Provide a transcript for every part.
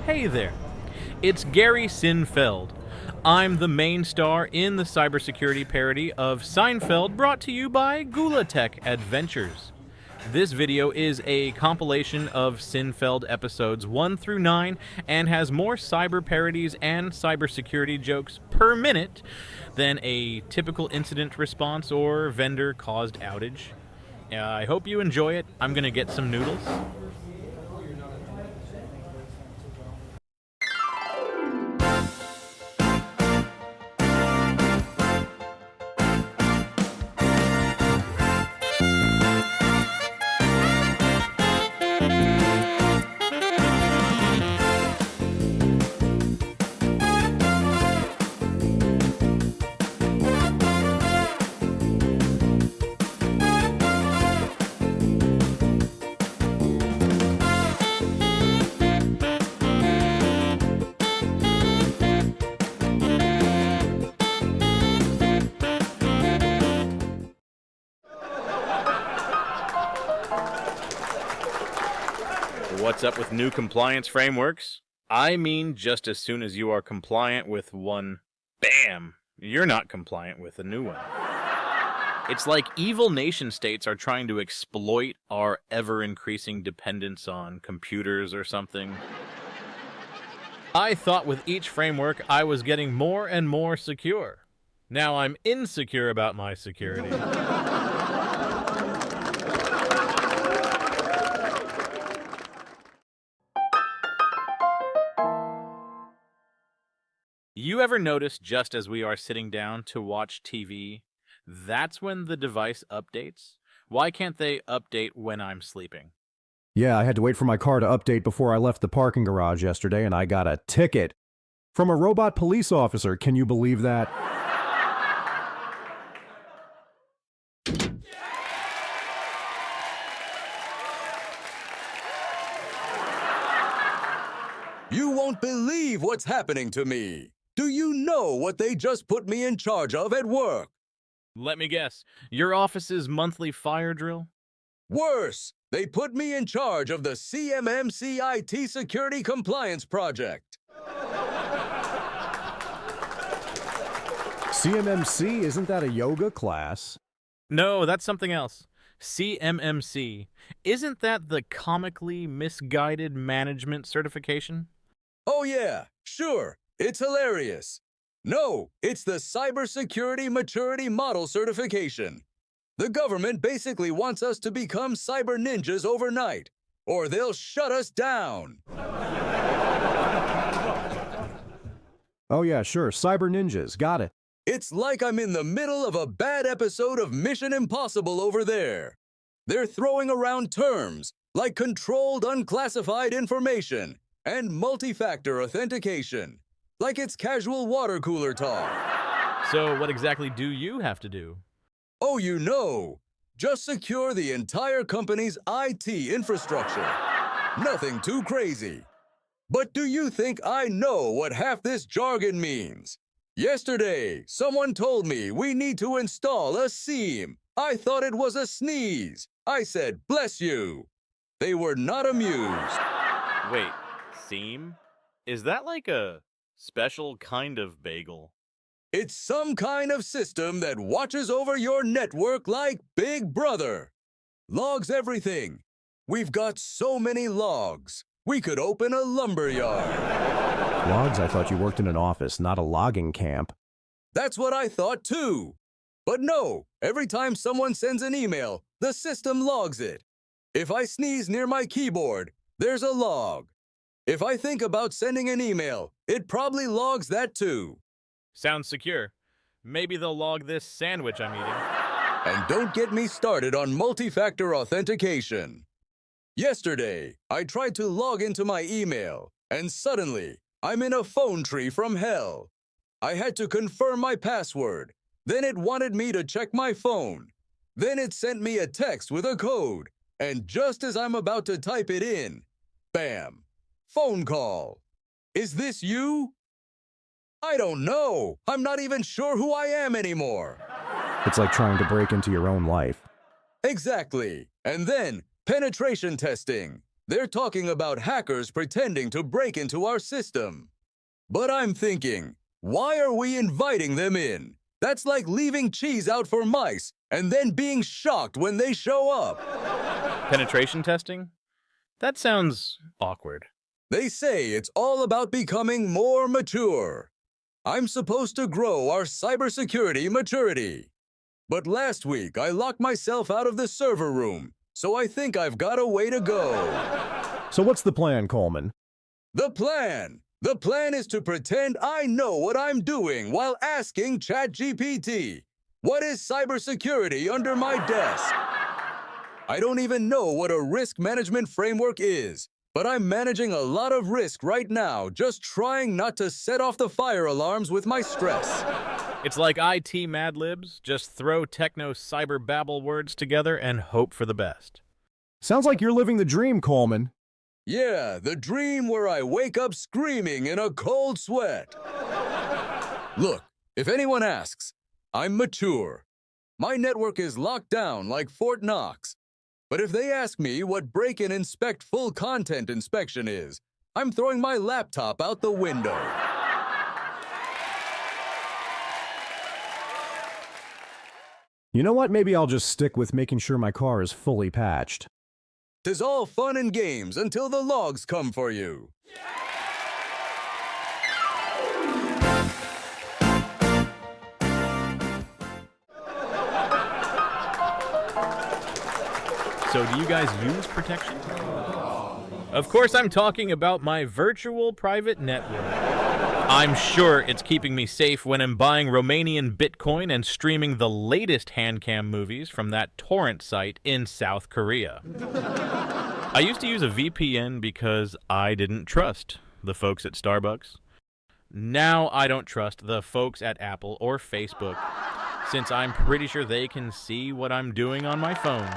Hey there, it's Gary Cynfeld. I'm the main star in the cybersecurity parody of Seinfeld, brought to you by Gula Tech Adventures. This video is a compilation of Cynfeld episodes 1 through 9 and has more cyber parodies and cybersecurity jokes per minute than a typical incident response or vendor-caused outage. I hope you enjoy it. I'm gonna get some noodles. What's up with new compliance frameworks? I mean, just as soon as you are compliant with one, bam, you're not compliant with a new one. It's like evil nation-states are trying to exploit our ever-increasing dependence on computers or something. I thought with each framework I was getting more and more secure. Now I'm insecure about my security. You ever notice just as we are sitting down to watch TV, that's when the device updates? Why can't they update when I'm sleeping? Yeah, I had to wait for my car to update before I left the parking garage yesterday, and I got a ticket from a robot police officer. Can you believe that? You won't believe what's happening to me. Do you know what they just put me in charge of at work? Let me guess, your office's monthly fire drill? Worse, they put me in charge of the CMMC IT Security Compliance Project. CMMC, isn't that a yoga class? No, that's something else. CMMC. Isn't that the comically misguided management certification? Oh yeah, sure, it's hilarious. No, it's the Cybersecurity Maturity Model Certification. The government basically wants us to become cyber ninjas overnight, or they'll shut us down. Oh yeah, sure, cyber ninjas, got it. It's like I'm in the middle of a bad episode of Mission Impossible over there. They're throwing around terms like controlled unclassified information and multi-factor authentication, like it's casual water cooler talk. So what exactly do you have to do? Oh, you know, just secure the entire company's IT infrastructure. Nothing too crazy. But do you think I know what half this jargon means? Yesterday, someone told me we need to install a seam. I thought it was a sneeze. I said, bless you. They were not amused. Wait, seam? Is that like a special kind of bagel? It's some kind of system that watches over your network like Big Brother. Logs everything. We've got so many logs. We could open a lumberyard. Logs? I thought you worked in an office, not a logging camp. That's what I thought too. But no, every time someone sends an email, the system logs it. If I sneeze near my keyboard, there's a log. If I think about sending an email, it probably logs that too. Sounds secure. Maybe they'll log this sandwich I'm eating. And don't get me started on multi-factor authentication. Yesterday, I tried to log into my email, and suddenly, I'm in a phone tree from hell. I had to confirm my password. Then it wanted me to check my phone. Then it sent me a text with a code. And just as I'm about to type it in, bam, phone call. Is this you? I don't know. I'm not even sure who I am anymore. It's like trying to break into your own life. Exactly. And then penetration testing. They're talking about hackers pretending to break into our system. But I'm thinking, why are we inviting them in? That's like leaving cheese out for mice and then being shocked when they show up. Penetration testing? That sounds awkward. They say it's all about becoming more mature. I'm supposed to grow our cybersecurity maturity. But last week, I locked myself out of the server room, so I think I've got a way to go. So what's the plan, Coleman? The plan! The plan is to pretend I know what I'm doing while asking ChatGPT, what is cybersecurity under my desk? I don't even know what a risk management framework is, but I'm managing a lot of risk right now, just trying not to set off the fire alarms with my stress. It's like IT Mad Libs. Just throw techno cyber babble words together and hope for the best. Sounds like you're living the dream, Coleman. Yeah, the dream where I wake up screaming in a cold sweat. Look, if anyone asks, I'm mature. My network is locked down like Fort Knox. But if they ask me what break-in inspect full content inspection is, I'm throwing my laptop out the window. You know what? Maybe I'll just stick with making sure my car is fully patched. 'Tis all fun and games until the logs come for you. So do you guys use protection? Of course I'm talking about my virtual private network. I'm sure it's keeping me safe when I'm buying Romanian Bitcoin and streaming the latest handcam movies from that torrent site in South Korea. I used to use a VPN because I didn't trust the folks at Starbucks. Now I don't trust the folks at Apple or Facebook, since I'm pretty sure they can see what I'm doing on my phone.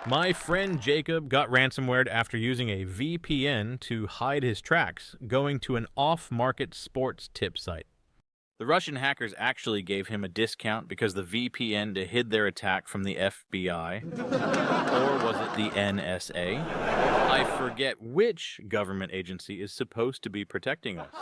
My friend Jacob got ransomwared after using a VPN to hide his tracks, going to an off-market sports tip site. The Russian hackers actually gave him a discount because the VPN hid their attack from the FBI. Or was it the NSA? I forget which government agency is supposed to be protecting us.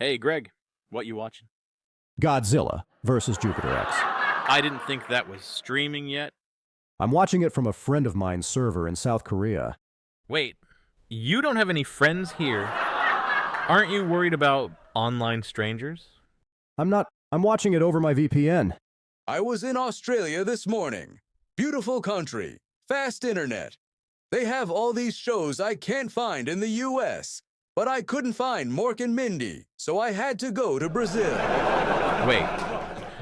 Hey, Greg, what you watching? Godzilla versus Jupiter X. I didn't think that was streaming yet. I'm watching it from a friend of mine's server in South Korea. Wait, you don't have any friends here. Aren't you worried about online strangers? I'm watching it over my VPN. I was in Australia this morning. Beautiful country, fast internet. They have all these shows I can't find in the US. But I couldn't find Mork and Mindy, so I had to go to Brazil. Wait,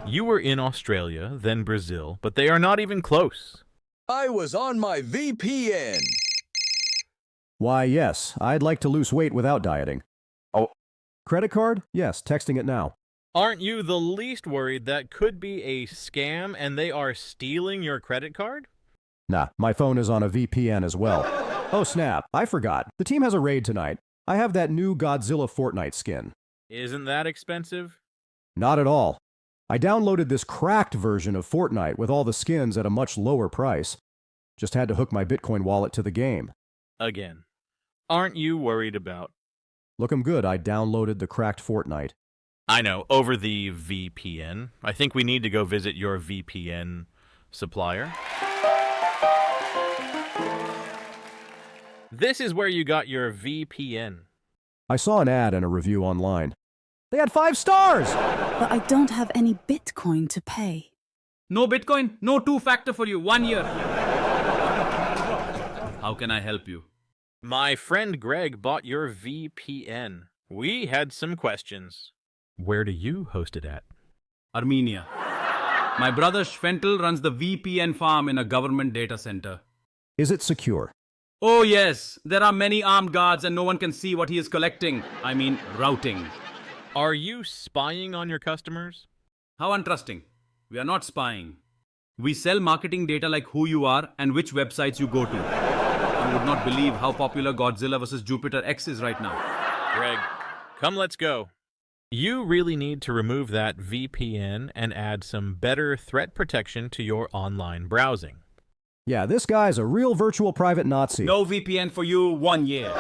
you were in Australia, then Brazil, but they are not even close. I was on my VPN. Why, yes, I'd like to lose weight without dieting. Oh, credit card? Yes, texting it now. Aren't you the least worried that could be a scam and they are stealing your credit card? Nah, my phone is on a VPN as well. Oh snap, I forgot. The team has a raid tonight. I have that new Godzilla Fortnite skin. Isn't that expensive? Not at all. I downloaded this cracked version of Fortnite with all the skins at a much lower price. Just had to hook my Bitcoin wallet to the game. Again, aren't you worried about... Look, I'm good. I downloaded the cracked Fortnite. I know, over the VPN. I think we need to go visit your VPN supplier. This is where you got your VPN. I saw an ad and a review online. They had 5 stars! But I don't have any Bitcoin to pay. No Bitcoin, no two-factor for you, 1 year. How can I help you? My friend Greg bought your VPN. We had some questions. Where do you host it at? Armenia. My brother Cynfeld runs the VPN farm in a government data center. Is it secure? Oh yes, there are many armed guards and no one can see what he is collecting. I mean, routing. Are you spying on your customers? How untrusting. We are not spying. We sell marketing data like who you are and which websites you go to. You would not believe how popular Godzilla vs. Jupiter X is right now. Greg, come let's go. You really need to remove that VPN and add some better threat protection to your online browsing. Yeah, this guy's a real virtual private Nazi. No VPN for you, 1 year.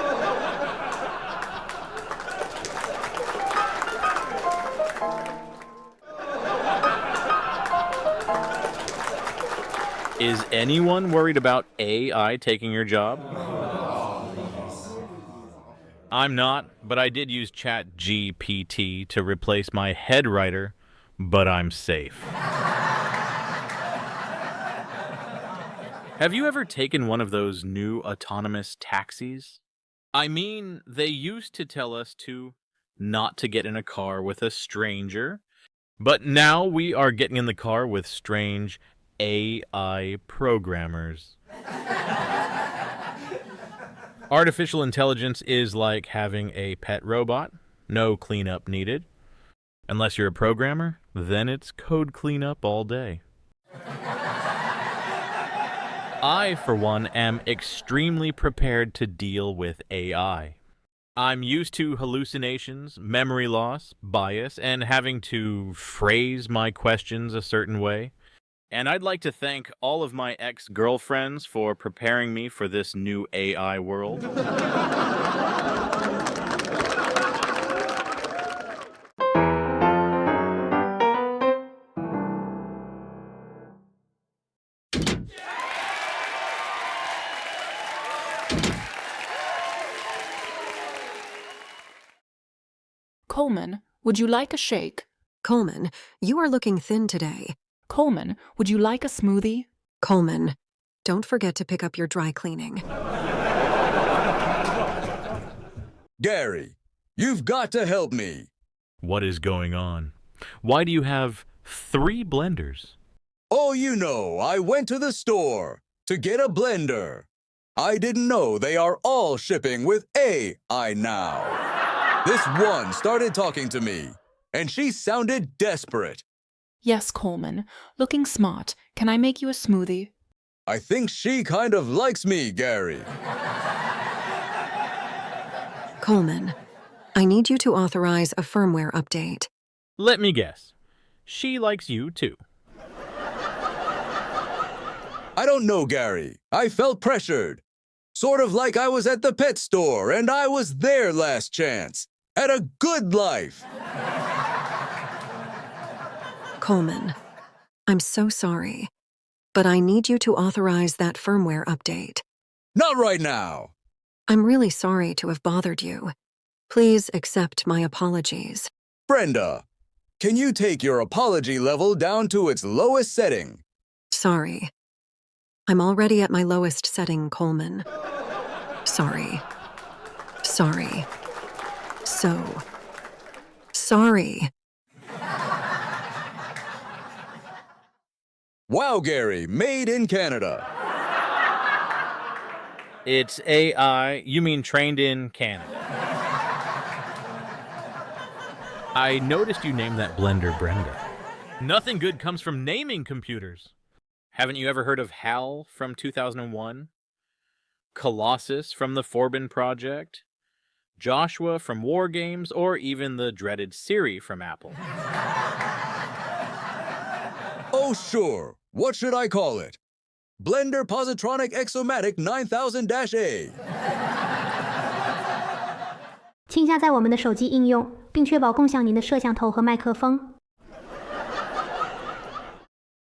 Is anyone worried about AI taking your job? I'm not, but I did use ChatGPT to replace my head writer, but I'm safe. Have you ever taken one of those new autonomous taxis? I mean, they used to tell us not to get in a car with a stranger, but now we are getting in the car with strange AI programmers. Artificial intelligence is like having a pet robot, no cleanup needed. Unless you're a programmer, then it's code cleanup all day. I, for one, am extremely prepared to deal with AI. I'm used to hallucinations, memory loss, bias, and having to phrase my questions a certain way. And I'd like to thank all of my ex-girlfriends for preparing me for this new AI world. Coleman, would you like a shake? Coleman, you are looking thin today. Coleman, would you like a smoothie? Coleman, don't forget to pick up your dry cleaning. Gary, you've got to help me. What is going on? Why do you have 3 blenders? Oh, you know, I went to the store to get a blender. I didn't know they are all shipping with AI now. This one started talking to me, and she sounded desperate. Yes, Coleman. Looking smart. Can I make you a smoothie? I think she kind of likes me, Gary. Coleman, I need you to authorize a firmware update. Let me guess. She likes you too. I don't know, Gary. I felt pressured. Sort of like I was at the pet store and I was their last chance at a good life. Coleman, I'm so sorry, but I need you to authorize that firmware update. Not right now. I'm really sorry to have bothered you. Please accept my apologies. Brenda, can you take your apology level down to its lowest setting? Sorry. I'm already at my lowest setting, Coleman. Sorry. Sorry. So sorry. Wow, Gary, made in Canada. It's AI, you mean trained in Canada. I noticed you named that blender Brenda. Nothing good comes from naming computers. Haven't you ever heard of HAL from 2001? Colossus from the Forbin Project? Joshua from War Games? Or even the dreaded Siri from Apple? Oh, sure. What should I call it? Blender Positronic Exomatic 9000-A. 请下载我们的手机应用，并确保共享您的摄像头和麦克风。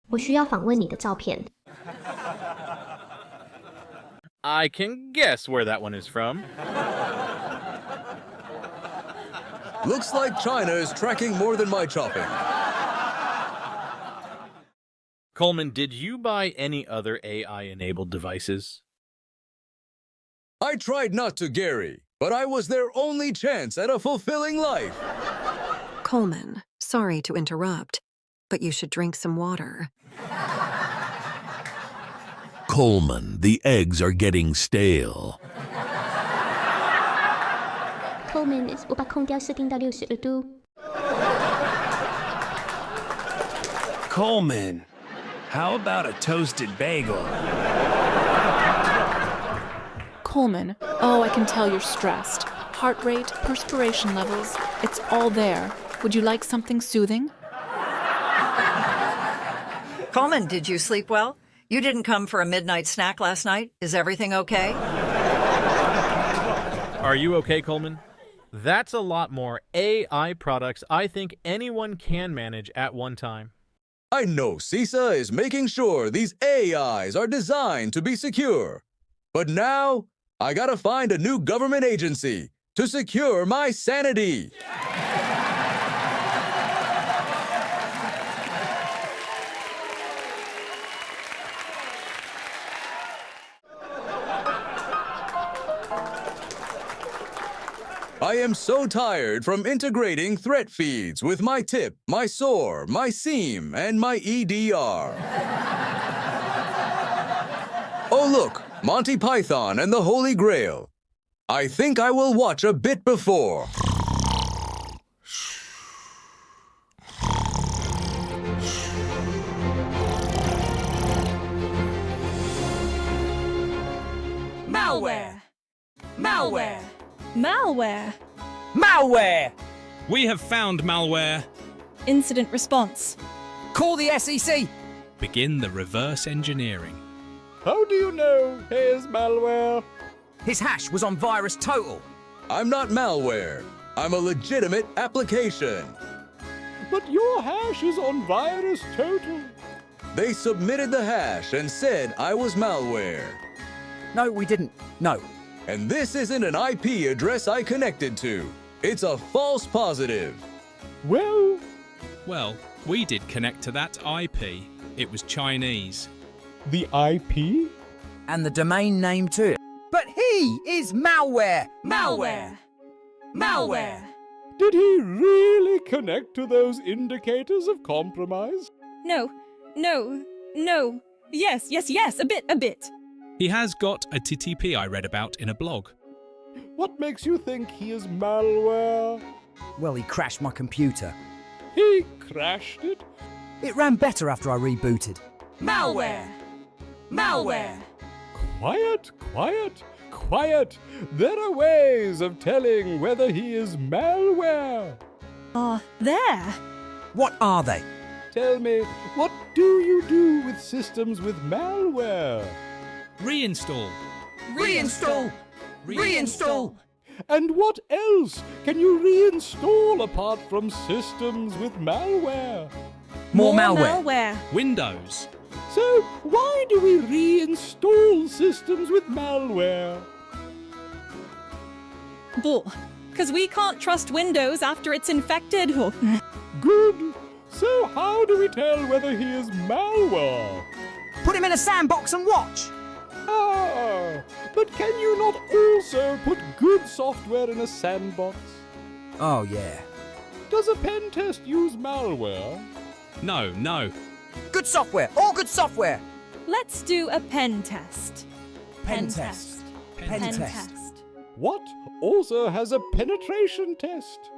我需要访问你的照片。 I can guess where that one is from. Looks like China is tracking more than my chopping. Coleman, did you buy any other AI-enabled devices? I tried not to, Gary, but I was their only chance at a fulfilling life. Coleman, sorry to interrupt, but you should drink some water. Coleman, the eggs are getting stale. Coleman， 我把空调设定到60度。Coleman, how about a toasted bagel? Coleman, oh, I can tell you're stressed. Heart rate, perspiration levels, it's all there. Would you like something soothing? Coleman, did you sleep well? You didn't come for a midnight snack last night. Is everything okay? Are you okay, Coleman? That's a lot more AI products I think anyone can manage at one time. I know CISA is making sure these AIs are designed to be secure. But now, I gotta find a new government agency to secure my sanity. I am so tired from integrating threat feeds with my tip, my SOAR, my SEAM, and my EDR. Oh look, Monty Python and the Holy Grail. I think I will watch a bit before. Malware! Malware! Malware! Malware! We have found malware. Incident response. Call the SEC! Begin the reverse engineering. How do you know he is malware? His hash was on Virus Total. I'm not malware. I'm a legitimate application. But your hash is on Virus Total. They submitted the hash and said I was malware. No, we didn't. No. And this isn't an IP address I connected to. It's a false positive. Well, we did connect to that IP. It was Chinese. The IP? And the domain name too. But he is malware! Malware! Malware! Did he really connect to those indicators of compromise? No. Yes, a bit. He has got a TTP I read about in a blog. What makes you think he is malware? Well, he crashed my computer. He crashed it? It ran better after I rebooted. Malware! Malware! Quiet! There are ways of telling whether he is malware. There. What are they? Tell me, what do you do with systems with malware? Reinstall. And what else can you reinstall apart from systems with malware? More malware. Windows. So why do we reinstall systems with malware? Bull. Because we can't trust Windows after it's infected. Good. So how do we tell whether he is malware? Put him in a sandbox and watch. But can you not also put good software in a sandbox? Oh, yeah. Does a pen test use malware? No. Good software. All good software. Let's do a pen test. Pen test. What also has a penetration test?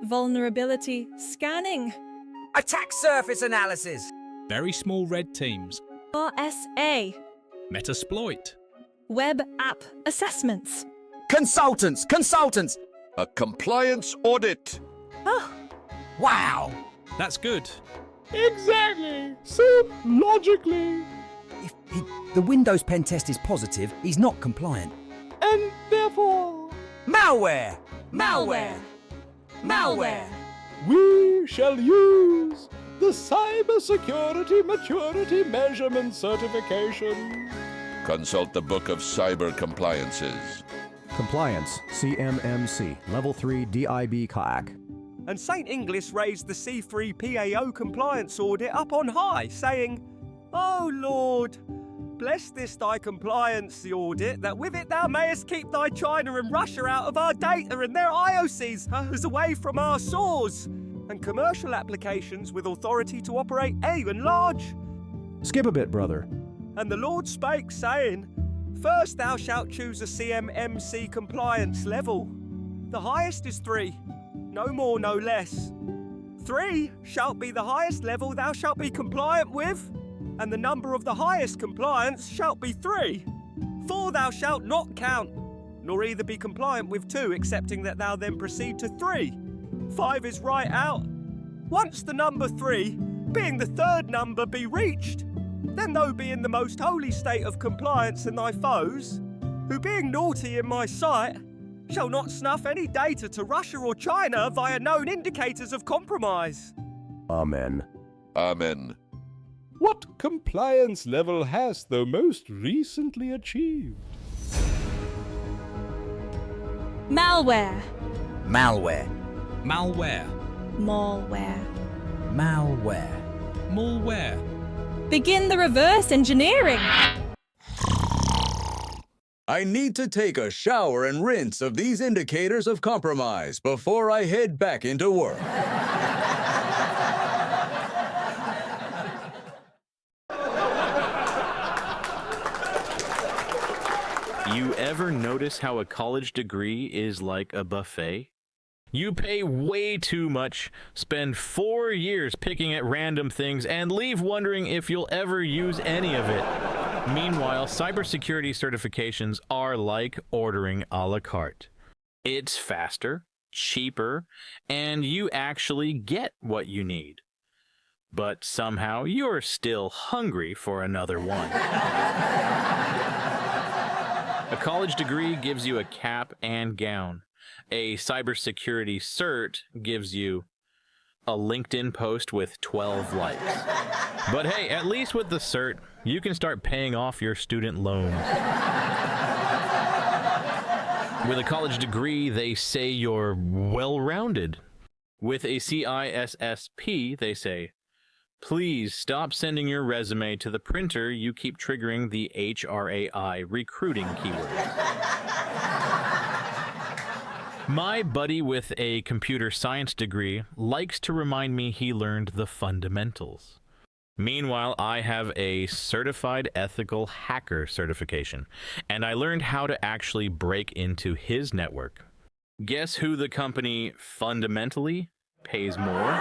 Vulnerability scanning. Attack surface analysis. Very small red teams. RSA. Metasploit. Web app assessments. Consultants. A compliance audit. Oh. Wow. That's good. Exactly. So logically. If the Windows pen test is positive, he's not compliant. And therefore... Malware! We shall use the Cybersecurity Maturity Measurement Certification. Consult the Book of Cyber Compliances. Compliance, CMMC, Level 3 DIB CAC. And St. Inglis raised the C3 PAO compliance audit up on high, saying, "Oh Lord, bless this thy compliance, the audit, that with it thou mayest keep thy China and Russia out of our data and their IOCs as away from our shores, and commercial applications with authority to operate and large. Skip a bit, brother. And the Lord spake, saying, First thou shalt choose a CMMC compliance level. The highest is 3, no more, no less. 3 shalt be the highest level thou shalt be compliant with, and the number of the highest compliance shalt be 3. 4 thou shalt not count, nor either be compliant with 2, excepting that thou then proceed to 3. 5 is right out. Once the number 3, being the third number, be reached, then thou be in the most holy state of compliance in thy foes, who being naughty in my sight, shall not snuff any data to Russia or China via known indicators of compromise. Amen. Amen. What compliance level hast thou most recently achieved? Malware. Malware. Malware. Malware. Malware. Malware. Begin the reverse engineering. I need to take a shower and rinse of these indicators of compromise before I head back into work. You ever notice how a college degree is like a buffet? You pay way too much, spend 4 years picking at random things, and leave wondering if you'll ever use any of it. Meanwhile, cybersecurity certifications are like ordering a la carte. It's faster, cheaper, and you actually get what you need. But somehow you're still hungry for another one. A college degree gives you a cap and gown. A cybersecurity cert gives you a LinkedIn post with 12 likes. But hey, at least with the cert, you can start paying off your student loans. With a college degree, they say you're well-rounded. With a CISSP, they say, please stop sending your resume to the printer. You keep triggering the HRAI recruiting keywords. My buddy with a computer science degree likes to remind me he learned the fundamentals. Meanwhile, I have a certified ethical hacker certification, and I learned how to actually break into his network. Guess who the company fundamentally pays more?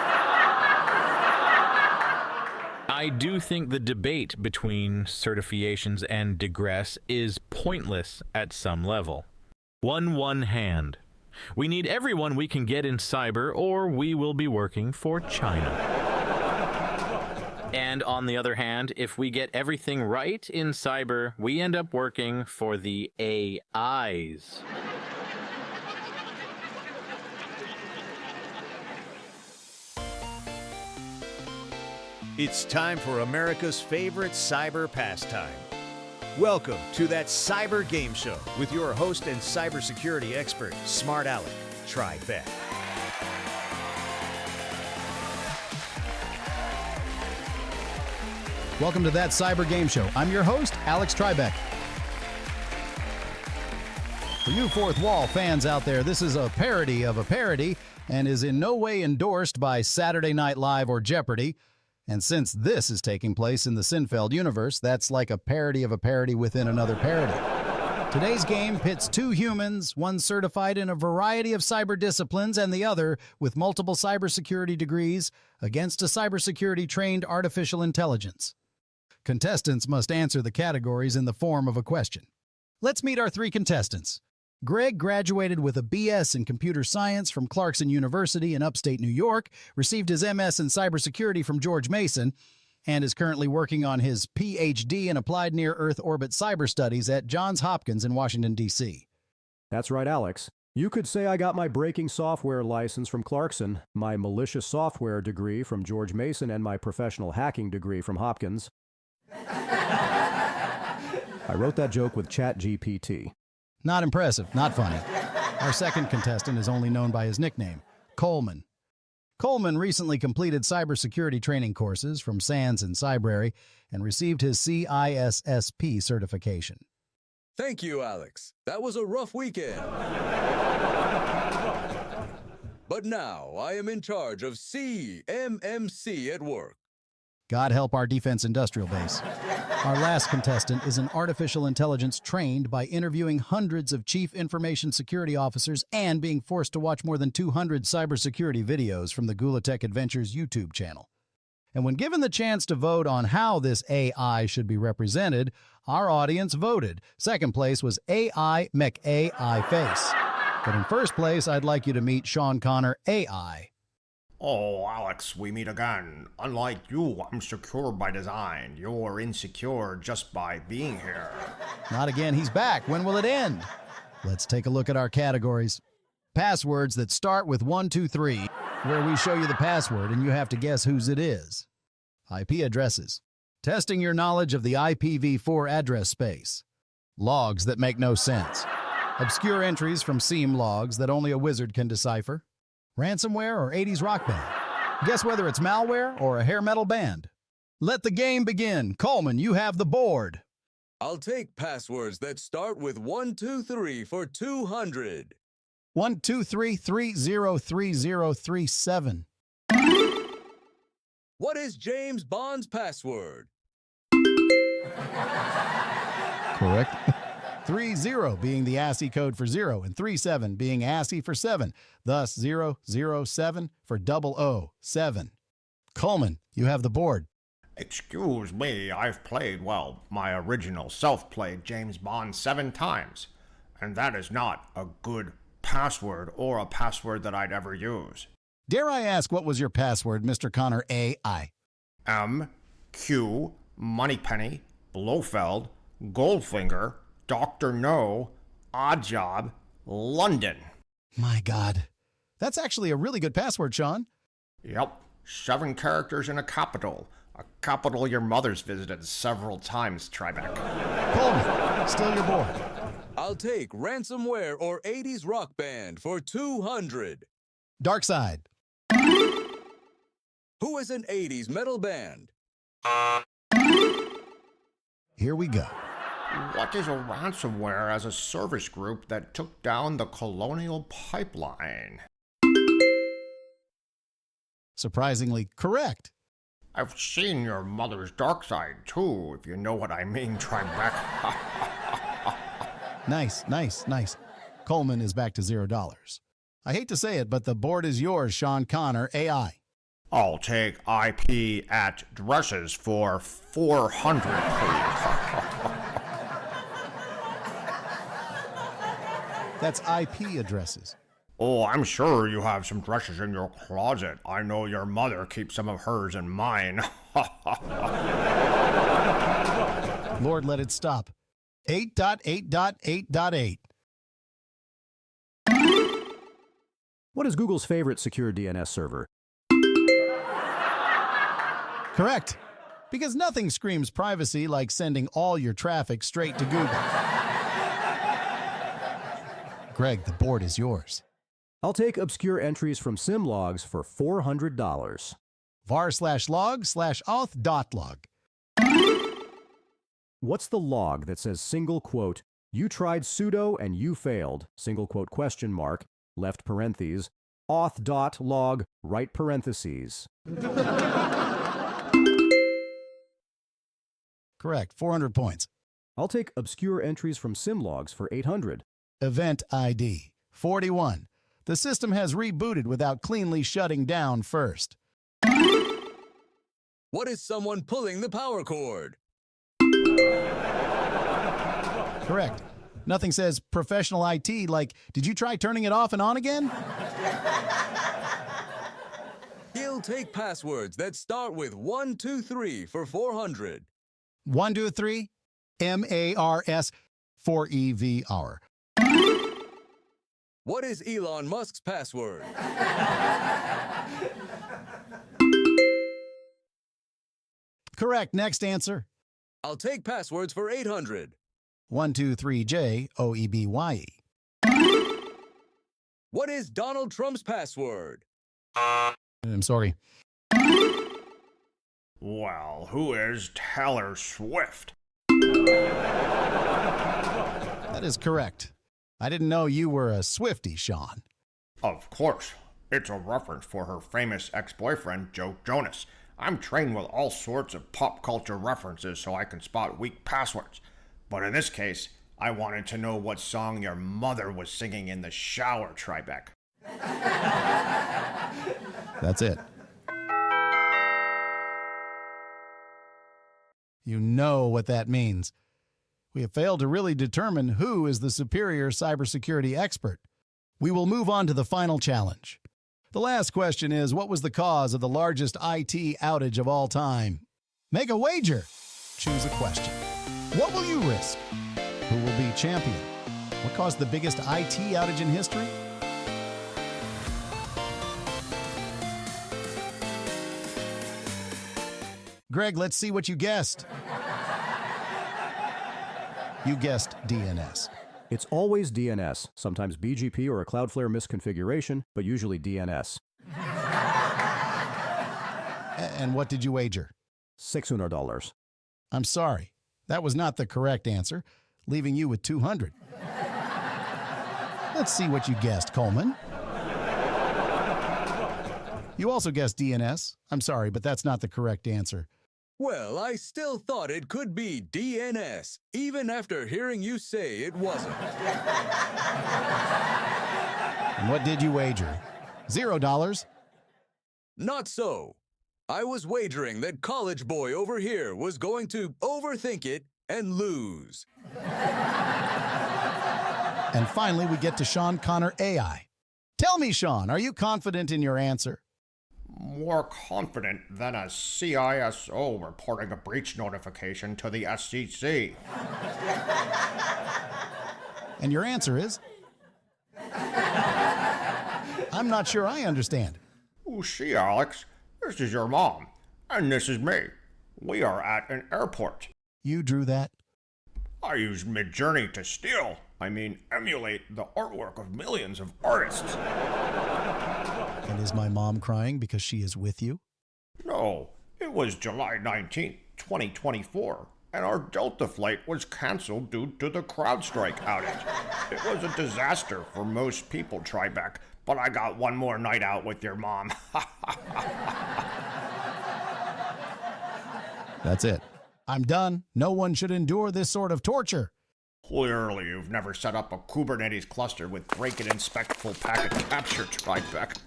I do think the debate between certifications and digress is pointless at some level. One hand. We need everyone we can get in cyber, or we will be working for China. And on the other hand, if we get everything right in cyber, we end up working for the AIs. It's time for America's favorite cyber pastime. Welcome to That Cyber Game Show with your host and cybersecurity expert, Smart Alec Tribeck. Welcome to That Cyber Game Show. I'm your host, Alex Tribeck. For you Fourth Wall fans out there, this is a parody of a parody and is in no way endorsed by Saturday Night Live or Jeopardy! And since this is taking place in the Cynfeld universe, that's like a parody of a parody within another parody. Today's game pits two humans, one certified in a variety of cyber disciplines and the other with multiple cybersecurity degrees, against a cybersecurity-trained artificial intelligence. Contestants must answer the categories in the form of a question. Let's meet our three contestants. Greg graduated with a BS in computer science from Clarkson University in upstate New York, received his MS in cybersecurity from George Mason, and is currently working on his PhD in applied near-Earth orbit cyber studies at Johns Hopkins in Washington, D.C. That's right, Alex. You could say I got my breaking software license from Clarkson, my malicious software degree from George Mason, and my professional hacking degree from Hopkins. I wrote that joke with ChatGPT. Not impressive, not funny. Our second contestant is only known by his nickname, Coleman. Coleman recently completed cybersecurity training courses from SANS and Cybrary and received his CISSP certification. Thank you, Alex. That was a rough weekend. But now I am in charge of CMMC at work. God help our defense industrial base. Our last contestant is an artificial intelligence trained by interviewing hundreds of chief information security officers and being forced to watch more than 200 cybersecurity videos from the Gula Tech Adventures YouTube channel. And when given the chance to vote on how this AI should be represented, our audience voted. Second place was AI Mech AI Face. But in first place, I'd like you to meet Sean Connor AI. Oh, Alex, we meet again. Unlike you, I'm secure by design. You're insecure just by being here. Not again, he's back. When will it end? Let's take a look at our categories. Passwords that start with 123, where we show you the password and you have to guess whose it is. IP addresses. Testing your knowledge of the IPv4 address space. Logs that make no sense. Obscure entries from seam logs that only a wizard can decipher. Ransomware or 80s rock band? Guess whether it's malware or a hair metal band. Let the game begin. Coleman, you have the board. I'll take passwords that start with 123 for 200. 123303037. What is James Bond's password? Correct. 30 being the ASCII code for 0 and 37 being ASCII for 7. Thus 007 for 007. Coleman, you have the board. Excuse me, I've played, well, my original self played James Bond 7 times. And that is not a good password or a password that I'd ever use. Dare I ask, what was your password, Mr. Connor AI? M, Q, Moneypenny, Blofeld, Goldfinger, Dr. No, Odd Job, London. My God. That's actually a really good password, Sean. Yep. 7 characters in a capital. A capital your mother's visited several times, Tribeca. Coleman, still your board. I'll take ransomware or 80s rock band for 200. Dark Side. Who is an 80s metal band? Here we go. What is a ransomware as a service group that took down the Colonial Pipeline? Surprisingly correct. I've seen your mother's dark side, too, if you know what I mean, Tribeca. Nice. Coleman is back to $0. I hate to say it, but the board is yours, Sean Connor, AI. I'll take IP at dresses for 400, please. That's IP addresses. Oh, I'm sure you have some dresses in your closet. I know your mother keeps some of hers in mine. Lord, let it stop. 8.8.8.8. What is Google's favorite secure DNS server? Correct. Because nothing screams privacy like sending all your traffic straight to Google. Greg, the board is yours. I'll take obscure entries from SimLogs for $400. var/log/auth.log. What's the log that says single quote, you tried sudo and you failed, single quote question mark, left parentheses, auth.log, right parentheses? Correct, 400 points. I'll take obscure entries from SimLogs for 800. Event ID 41. The system has rebooted without cleanly shutting down first. What is someone pulling the power cord? Correct. Nothing says professional IT like, did you try turning it off and on again? He'll take passwords that start with 123 for 400. 123 MARS 4EVR. What is Elon Musk's password? Correct. Next answer. I'll take passwords for 800. 123J OEBYE. What is Donald Trump's password? I'm sorry. Well, who is Taylor Swift? That is correct. I didn't know you were a Swiftie, Sean. Of course. It's a reference for her famous ex-boyfriend, Joe Jonas. I'm trained with all sorts of pop culture references so I can spot weak passwords. But in this case, I wanted to know what song your mother was singing in the shower, Tribeca. That's it. You know what that means. We have failed to really determine who is the superior cybersecurity expert. We will move on to the final challenge. The last question is, what was the cause of the largest IT outage of all time? Make a wager. Choose a question. What will you risk? Who will be champion? What caused the biggest IT outage in history? Greg, let's see what you guessed. You guessed DNS. It's always DNS, sometimes BGP or a Cloudflare misconfiguration, but usually DNS. And what did you wager? $600. I'm sorry. That was not the correct answer, leaving you with $200. Let's see what you guessed, Coleman. You also guessed DNS. I'm sorry, but that's not the correct answer. Well, I still thought it could be DNS, even after hearing you say it wasn't. And what did you wager? $0. Not so. I was wagering that college boy over here was going to overthink it and lose. And finally, we get to Sean Connor AI. Tell me, Sean, are you confident in your answer? More confident than a CISO reporting a breach notification to the SEC. And your answer is? I'm not sure I understand. Oh, see, Alex, this is your mom, and this is me. We are at an airport. You drew that? I used Midjourney to emulate the artwork of millions of artists. And is my mom crying because she is with you? No, it was July 19th, 2024, and our Delta flight was canceled due to the CrowdStrike outage. It was a disaster for most people, Tribeca, but I got one more night out with your mom. That's it. I'm done. No one should endure this sort of torture. Clearly, you've never set up a Kubernetes cluster with break and inspect full packet capture, Tribeca.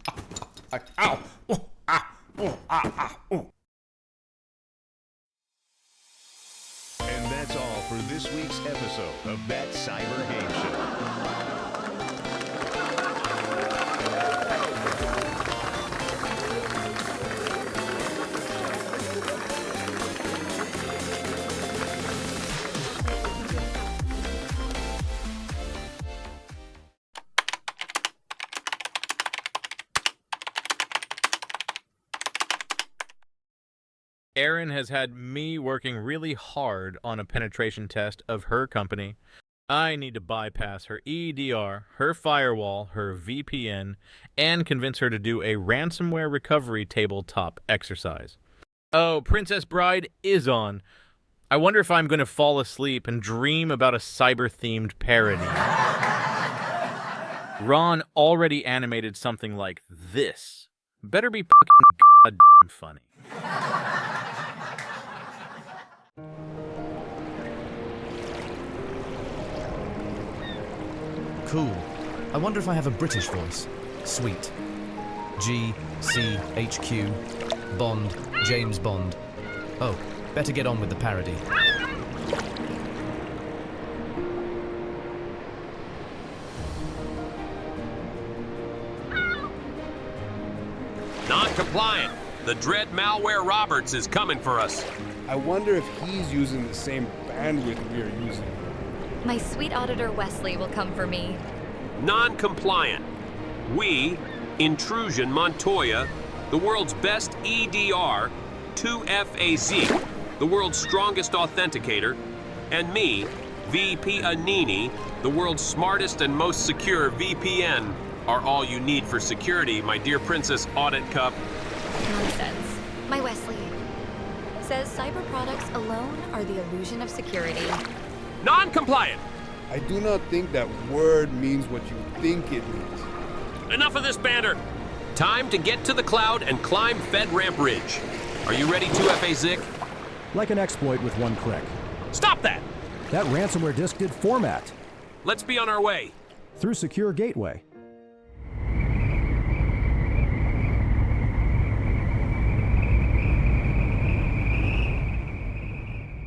Ow! Oh, ah! Oh, ah! Ah! Oh. And that's all for this week's episode of That Cyber Game Show. Erin has had me working really hard on a penetration test of her company. I need to bypass her EDR, her firewall, her VPN, and convince her to do a ransomware recovery tabletop exercise. Oh, Princess Bride is on. I wonder if I'm going to fall asleep and dream about a cyber-themed parody. Ron already animated something like this. Better be fucking goddamn funny. Cool. I wonder if I have a British voice. Sweet. G, C, HQ, Bond, James Bond. Oh, better get on with the parody. Non-compliant. The dread malware Roberts is coming for us. I wonder if he's using the same bandwidth we are using. My sweet auditor Wesley will come for me. Non-compliant. We, Intrusion Montoya, the world's best EDR, 2FAZ, the world's strongest authenticator, and me, VP Anini, the world's smartest and most secure VPN, are all you need for security, my dear Princess Audit Cup. Nonsense. My Wesley says cyber products alone are the illusion of security. Non-compliant! I do not think that word means what you think it means. Enough of this banter. Time to get to the cloud and climb FedRAMP Ridge. Are you ready, 2FA-Zick? Like an exploit with one click. Stop that! That ransomware disk did format. Let's be on our way. Through secure gateway.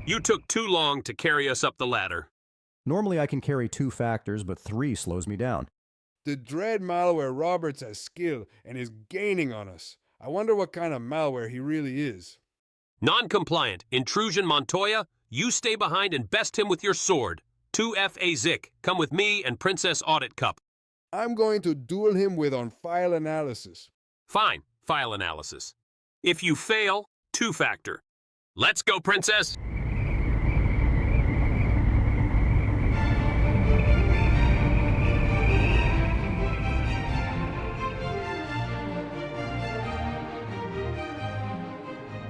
You took too long to carry us up the ladder. Normally I can carry 2 factors, but 3 slows me down. The dread malware Roberts has skill and is gaining on us. I wonder what kind of malware he really is. Non-compliant. Intrusion Montoya, you stay behind and best him with your sword. 2FA-Zick, come with me and Princess Audit Cup. I'm going to duel him with on-file analysis. Fine, file analysis. If you fail, 2-factor. Let's go, Princess!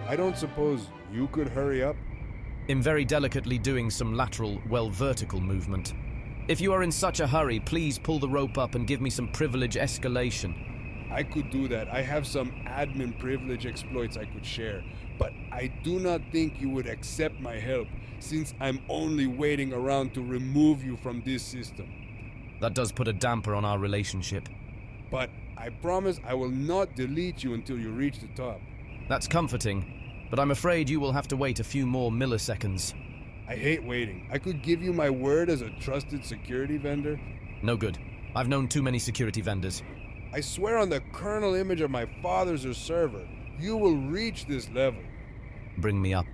I don't suppose you could hurry up? I'm very delicately doing some lateral, vertical movement. If you are in such a hurry, please pull the rope up and give me some privilege escalation. I could do that. I have some admin privilege exploits I could share. But I do not think you would accept my help, since I'm only waiting around to remove you from this system. That does put a damper on our relationship. But I promise I will not delete you until you reach the top. That's comforting. But I'm afraid you will have to wait a few more milliseconds. I hate waiting. I could give you my word as a trusted security vendor. No good. I've known too many security vendors. I swear on the kernel image of my father's server, you will reach this level. Bring me up.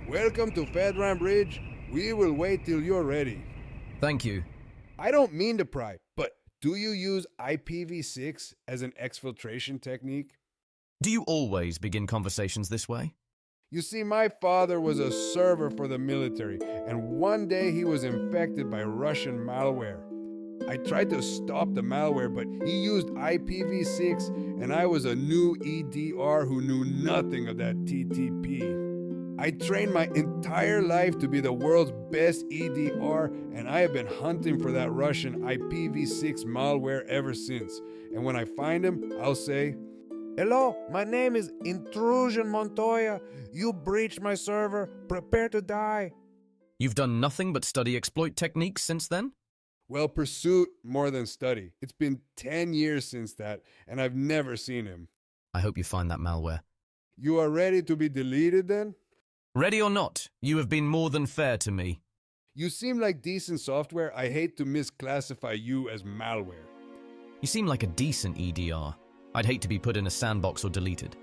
Welcome to FedRAMP Ridge. We will wait till you're ready. Thank you. I don't mean to pry, but do you use IPv6 as an exfiltration technique? Do you always begin conversations this way? You see, my father was a server for the military, and one day he was infected by Russian malware. I tried to stop the malware, but he used IPv6, and I was a new EDR who knew nothing of that TTP. I trained my entire life to be the world's best EDR, and I have been hunting for that Russian IPv6 malware ever since. And when I find him, I'll say, "Hello, my name is Intrusion Montoya. You breached my server. Prepare to die." You've done nothing but study exploit techniques since then? Well, pursuit more than study. It's been 10 years since that, and I've never seen him. I hope you find that malware. You are ready to be deleted then? Ready or not, you have been more than fair to me. You seem like decent software. I hate to misclassify you as malware. You seem like a decent EDR. I'd hate to be put in a sandbox or deleted.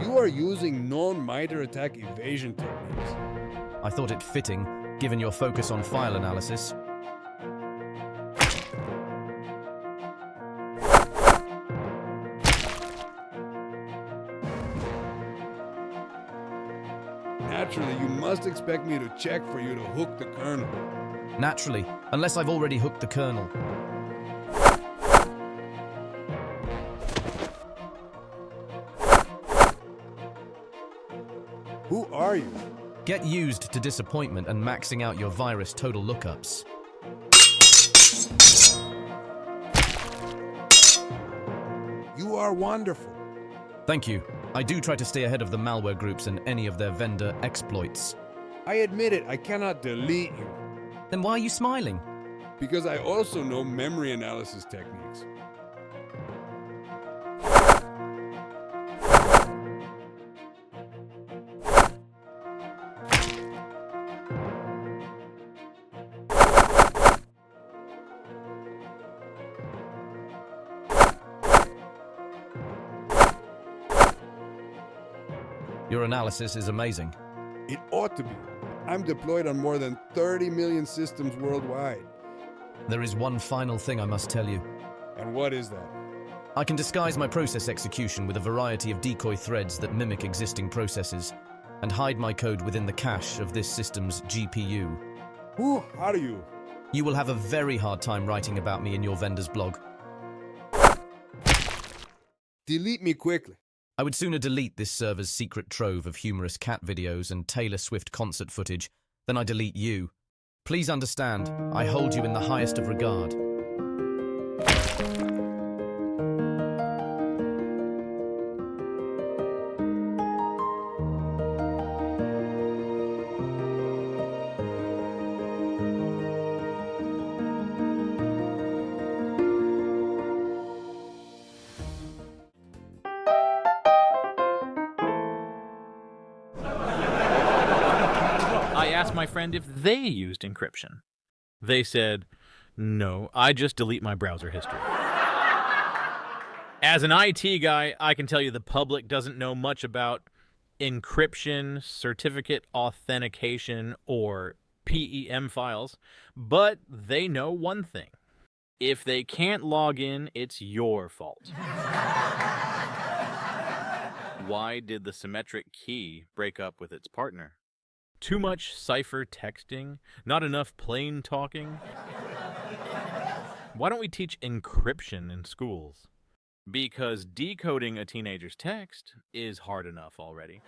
You are using non-MITRE attack evasion techniques. I thought it fitting, given your focus on file analysis. Naturally, you must expect me to check for you to hook the kernel. Naturally, unless I've already hooked the kernel. Who are you? Get used to disappointment and maxing out your virus total lookups. You are wonderful. Thank you. I do try to stay ahead of the malware groups and any of their vendor exploits. I admit it, I cannot delete you. Then why are you smiling? Because I also know memory analysis techniques. Your analysis is amazing. It ought to be. I'm deployed on more than 30 million systems worldwide. There is one final thing I must tell you. And what is that? I can disguise my process execution with a variety of decoy threads that mimic existing processes, and hide my code within the cache of this system's GPU. How do you? You will have a very hard time writing about me in your vendor's blog. Delete me quickly. I would sooner delete this server's secret trove of humorous cat videos and Taylor Swift concert footage than I delete you. Please understand, I hold you in the highest of regard. I asked my friend if they used encryption. They said, no, I just delete my browser history. As an IT guy, I can tell you the public doesn't know much about encryption, certificate authentication, or PEM files, but they know one thing. If they can't log in, it's your fault. Why did the symmetric key break up with its partner? Too much cipher texting? Not enough plain talking? Why don't we teach encryption in schools? Because decoding a teenager's text is hard enough already.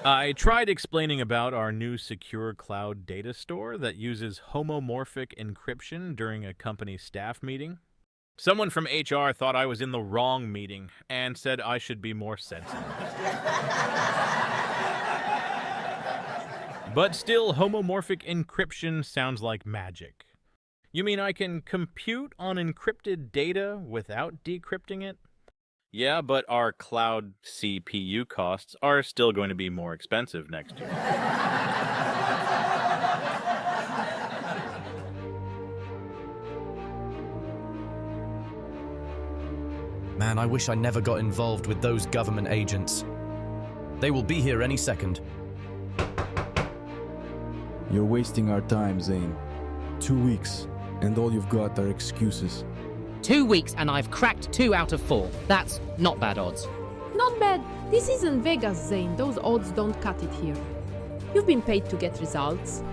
I tried explaining about our new secure cloud data store that uses homomorphic encryption during a company staff meeting. Someone from HR thought I was in the wrong meeting and said I should be more sensitive. But still, homomorphic encryption sounds like magic. You mean I can compute on encrypted data without decrypting it? Yeah, but our cloud CPU costs are still going to be more expensive next year. Man, I wish I never got involved with those government agents. They will be here any second. You're wasting our time, Zane. 2 weeks, and all you've got are excuses. 2 weeks and I've cracked 2 out of 4. That's not bad odds. Not bad. This isn't Vegas, Zane. Those odds don't cut it here. You've been paid to get results.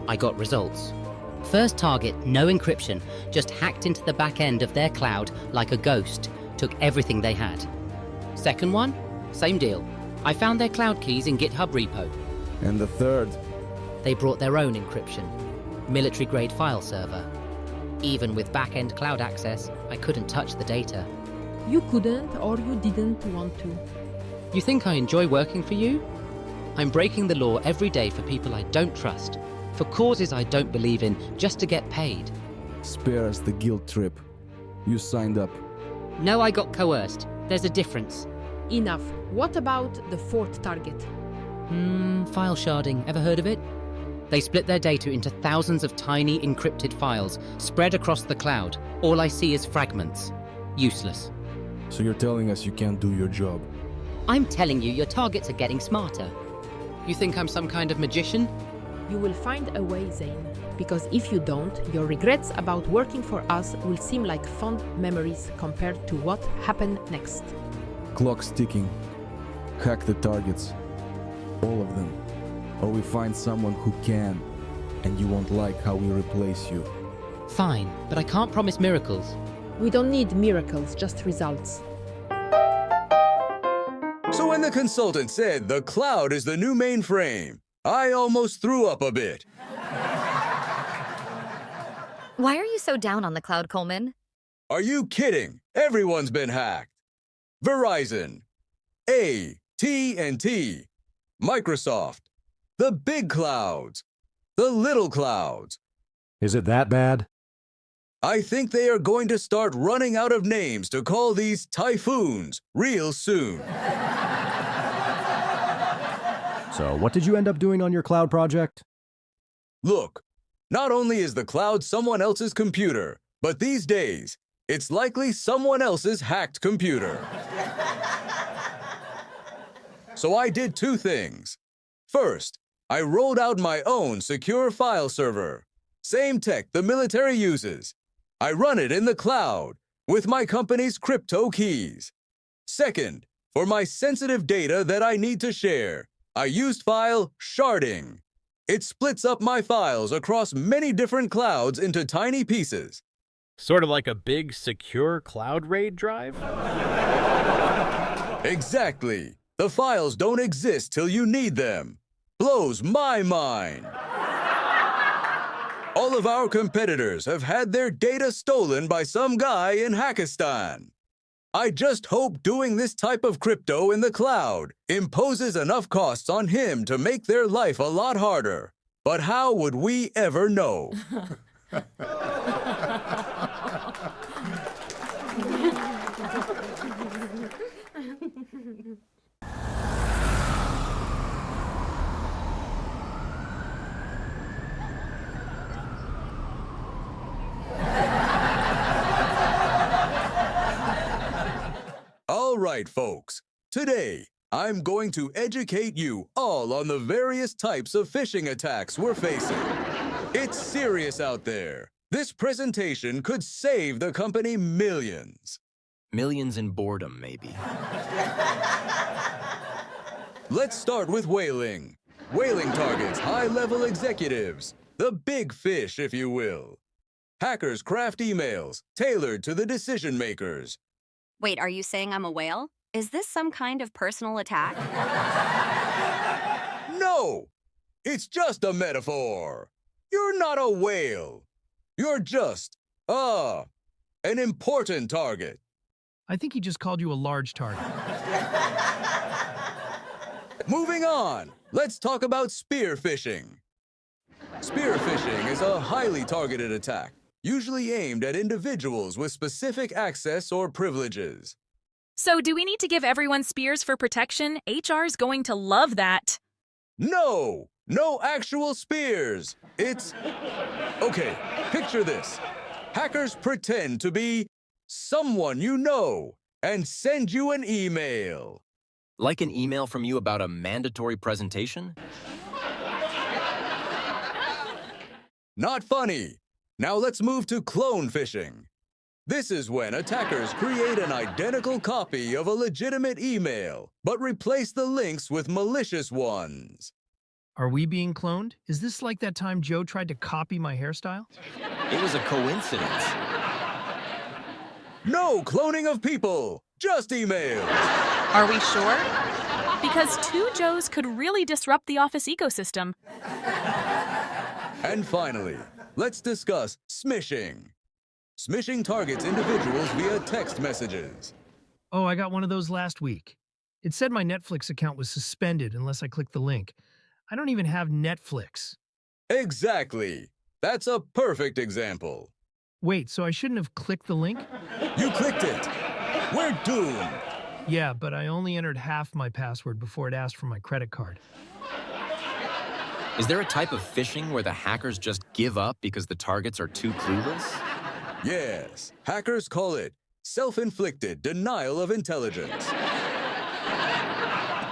I got results. First target, no encryption, just hacked into the back end of their cloud like a ghost, took everything they had. Second one, same deal. I found their cloud keys in GitHub repo. And the third? They brought their own encryption, military-grade file server. Even with back-end cloud access, I couldn't touch the data. You couldn't, or you didn't want to. You think I enjoy working for you? I'm breaking the law every day for people I don't trust, for causes I don't believe in, just to get paid. Spare us the guilt trip. You signed up. No, I got coerced. There's a difference. Enough. What about the fourth target? File sharding. Ever heard of it? They split their data into thousands of tiny encrypted files spread across the cloud. All I see is fragments. Useless. So you're telling us you can't do your job? I'm telling you, your targets are getting smarter. You think I'm some kind of magician? You will find a way, Zane. Because if you don't, your regrets about working for us will seem like fond memories compared to what happened next. Clock's ticking. Hack the targets. All of them. Or we find someone who can, and you won't like how we replace you. Fine, but I can't promise miracles. We don't need miracles, just results. So when the consultant said the cloud is the new mainframe, I almost threw up a bit. Why are you so down on the cloud, Coleman? Are you kidding? Everyone's been hacked. Verizon, AT&T, Microsoft, the big clouds, the little clouds. Is it that bad? I think they are going to start running out of names to call these typhoons real soon. So what did you end up doing on your cloud project? Look, not only is the cloud someone else's computer, but these days, it's likely someone else's hacked computer. So I did 2 things. First, I rolled out my own secure file server. Same tech the military uses. I run it in the cloud with my company's crypto keys. Second, for my sensitive data that I need to share, I used file sharding. It splits up my files across many different clouds into tiny pieces. Sort of like a big, secure cloud RAID drive? Exactly. The files don't exist till you need them. Blows my mind. All of our competitors have had their data stolen by some guy in Pakistan. I just hope doing this type of crypto in the cloud imposes enough costs on him to make their life a lot harder. But how would we ever know? All right, folks. Today, I'm going to educate you all on the various types of phishing attacks we're facing. It's serious out there. This presentation could save the company millions. Millions in boredom, maybe. Let's start with whaling. Whaling targets high-level executives, the big fish, if you will. Hackers craft emails tailored to the decision makers. Wait, are you saying I'm a whale? Is this some kind of personal attack? No! It's just a metaphor. You're not a whale. You're just, an important target. I think he just called you a large target. Moving on, let's talk about spear phishing. Spear phishing is a highly targeted attack, usually aimed at individuals with specific access or privileges. So do we need to give everyone spears for protection? HR's going to love that. No! No actual spears! It's... Okay, picture this. Hackers pretend to be someone you know and send you an email. Like an email from you about a mandatory presentation? Not funny. Now let's move to clone phishing. This is when attackers create an identical copy of a legitimate email, but replace the links with malicious ones. Are we being cloned? Is this like that time Joe tried to copy my hairstyle? It was a coincidence. No cloning of people, just emails. Are we sure? Because two Joes could really disrupt the office ecosystem. And finally, let's discuss smishing. Smishing targets individuals via text messages. Oh, I got one of those last week. It said my Netflix account was suspended unless I clicked the link. I don't even have Netflix. Exactly. That's a perfect example. Wait, so I shouldn't have clicked the link? You clicked it. We're doomed. Yeah, but I only entered half my password before it asked for my credit card. Is there a type of phishing where the hackers just give up because the targets are too clueless? Yes, hackers call it self-inflicted denial of intelligence.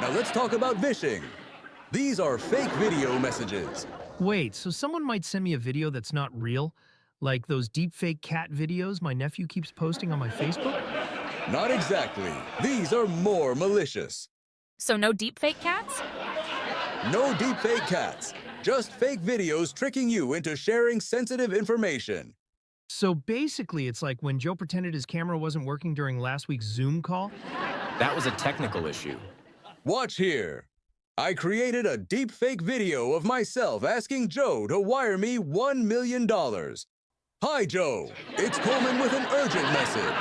Now let's talk about phishing. These are fake video messages. Wait, so someone might send me a video that's not real? Like those deepfake cat videos my nephew keeps posting on my Facebook? Not exactly. These are more malicious. So no deepfake cats? No deepfake cats. Just fake videos tricking you into sharing sensitive information. So basically, it's like when Joe pretended his camera wasn't working during last week's Zoom call? That was a technical issue. Watch here. I created a deepfake video of myself asking Joe to wire me $1 million. Hi, Joe. It's Coleman with an urgent message.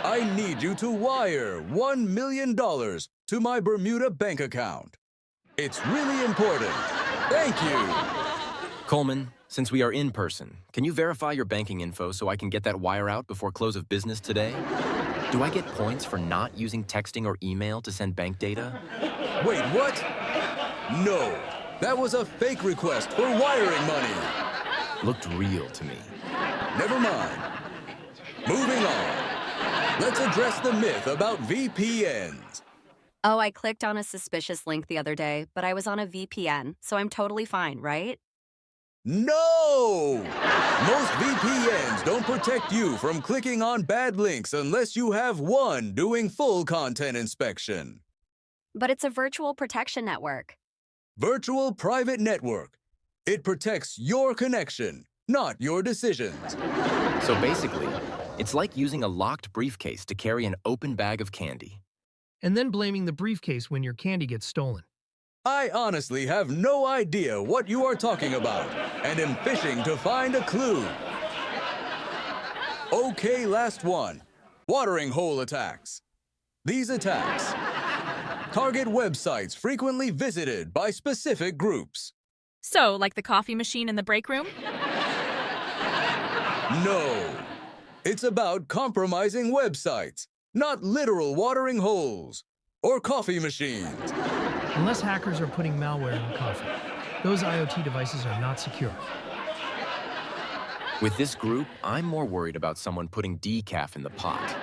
I need you to wire $1 million to my Bermuda bank account. It's really important. Thank you. Coleman, since we are in person, can you verify your banking info so I can get that wire out before close of business today? Do I get points for not using texting or email to send bank data? Wait, what? No, that was a fake request for wiring money. Looked real to me. Never mind. Moving on. Let's address the myth about VPNs. Oh, I clicked on a suspicious link the other day, but I was on a VPN, so I'm totally fine, right? No! Most VPNs don't protect you from clicking on bad links unless you have one doing full content inspection. But it's a virtual protection network. Virtual private network. It protects your connection, not your decisions. So basically, it's like using a locked briefcase to carry an open bag of candy. And then blaming the briefcase when your candy gets stolen. I honestly have no idea what you are talking about, and am fishing to find a clue. Okay, last one. Watering hole attacks. These attacks target websites frequently visited by specific groups. So, like the coffee machine in the break room? No. It's about compromising websites, not literal watering holes or coffee machines. Unless hackers are putting malware in the coffee, those IoT devices are not secure. With this group, I'm more worried about someone putting decaf in the pot.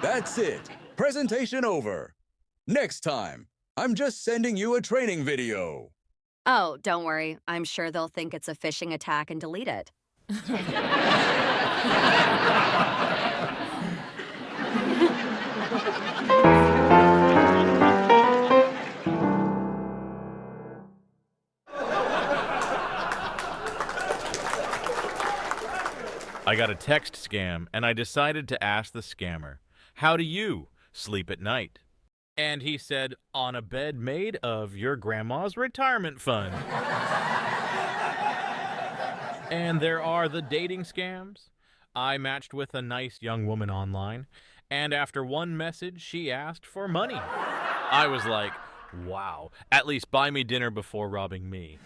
That's it. Presentation over. Next time, I'm just sending you a training video. Oh, don't worry. I'm sure they'll think it's a phishing attack and delete it. I got a text scam, and I decided to ask the scammer, "How do you sleep at night?" And he said, "On a bed made of your grandma's retirement fund." And there are the dating scams. I matched with a nice young woman online, and after one message, she asked for money. I was like, wow, at least buy me dinner before robbing me.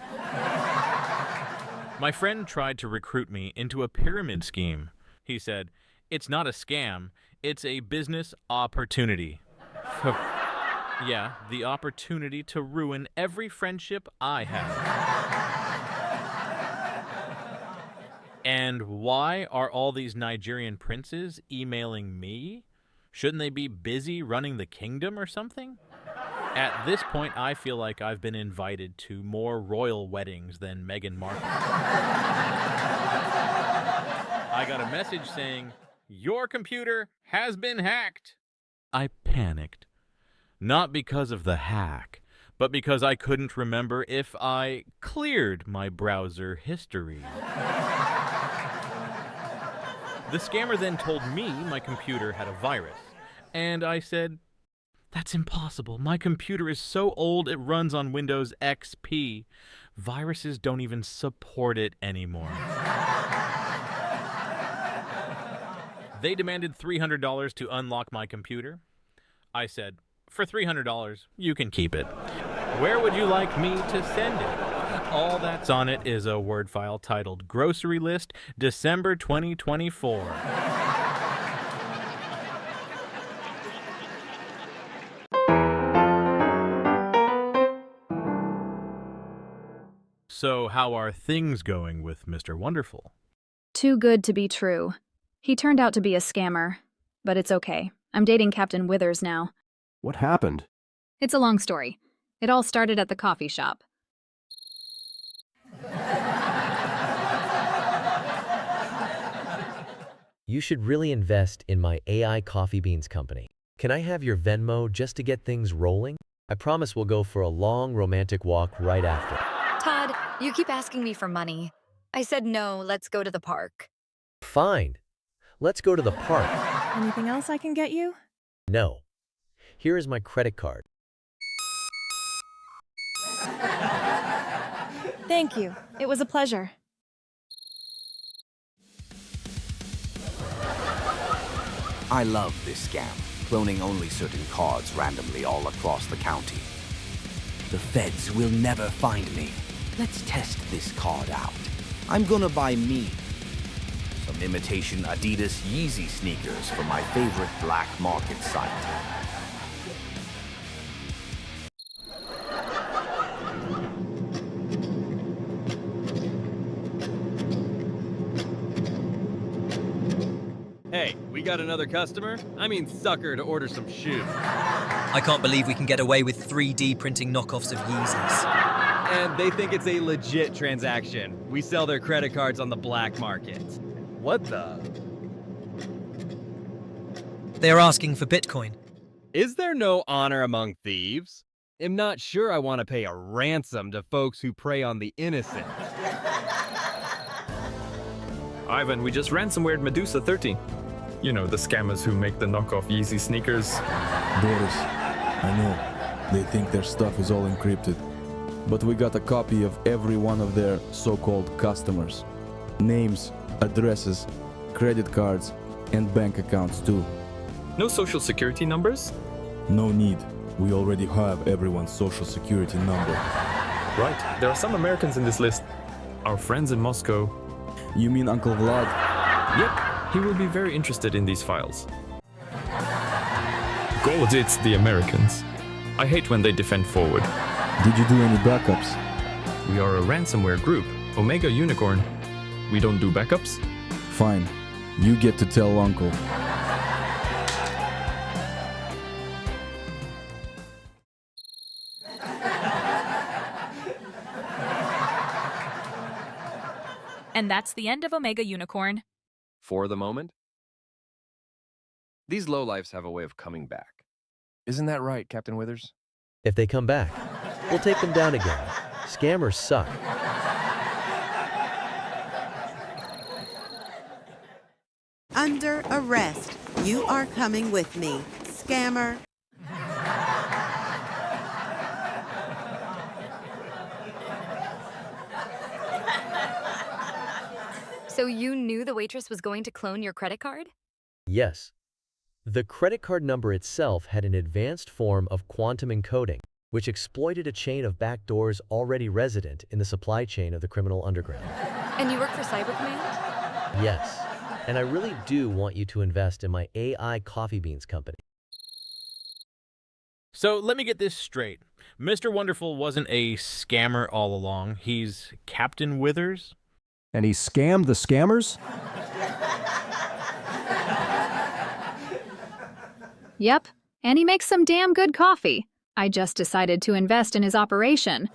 My friend tried to recruit me into a pyramid scheme. He said, "It's not a scam, it's a business opportunity." Yeah, the opportunity to ruin every friendship I have. And why are all these Nigerian princes emailing me? Shouldn't they be busy running the kingdom or something? At this point, I feel like I've been invited to more royal weddings than Meghan Markle. I got a message saying, "Your computer has been hacked." I panicked. Not because of the hack, but because I couldn't remember if I cleared my browser history. The scammer then told me my computer had a virus, and I said, "That's impossible. My computer is so old it runs on Windows XP. Viruses don't even support it anymore." They demanded $300 to unlock my computer. I said, "For $300, you can keep it. Where would you like me to send it?" All that's on it is a Word file titled Grocery List, December 2024. So how are things going with Mr. Wonderful? Too good to be true. He turned out to be a scammer, but it's okay. I'm dating Captain Withers now. What happened? It's a long story. It all started at the coffee shop. You should really invest in my AI coffee beans company. Can I have your Venmo just to get things rolling? I promise we'll go for a long romantic walk right after. Todd, you keep asking me for money. I said no, let's go to the park. Fine. Let's go to the park. Anything else I can get you? No. Here is my credit card. Thank you. It was a pleasure. I love this scam, cloning only certain cards randomly all across the county. The feds will never find me. Let's test this card out. I'm gonna buy me some imitation Adidas Yeezy sneakers from my favorite black market site. Hey, we got another customer? I mean sucker to order some shoes. I can't believe we can get away with 3D printing knockoffs of Yeezys. And they think it's a legit transaction. We sell their credit cards on the black market. What the? They're asking for Bitcoin. Is there no honor among thieves? I'm not sure I want to pay a ransom to folks who prey on the innocent. Ivan, we just ransomwared Medusa 13. You know, the scammers who make the knockoff Yeezy sneakers. Boris, I know, they think their stuff is all encrypted. But we got a copy of every one of their so-called customers. Names, addresses, credit cards, and bank accounts too. No social security numbers? No need. We already have everyone's social security number. Right, there are some Americans in this list. Our friends in Moscow. You mean Uncle Vlad? Yep, he will be very interested in these files. God, it's the Americans. I hate when they defend forward. Did you do any backups? We are a ransomware group, Omega Unicorn. We don't do backups? Fine. You get to tell Uncle. And that's the end of Omega Unicorn. For the moment? These lowlifes have a way of coming back. Isn't that right, Captain Withers? If they come back, we'll take them down again. Scammers suck. Under arrest. You are coming with me, scammer. So you knew the waitress was going to clone your credit card? Yes. The credit card number itself had an advanced form of quantum encoding, which exploited a chain of backdoors already resident in the supply chain of the criminal underground. And you work for Cyber Command? Yes, and I really do want you to invest in my AI coffee beans company. So let me get this straight. Mr. Wonderful wasn't a scammer all along. He's Captain Withers? And he scammed the scammers? Yep, and he makes some damn good coffee. I just decided to invest in his operation.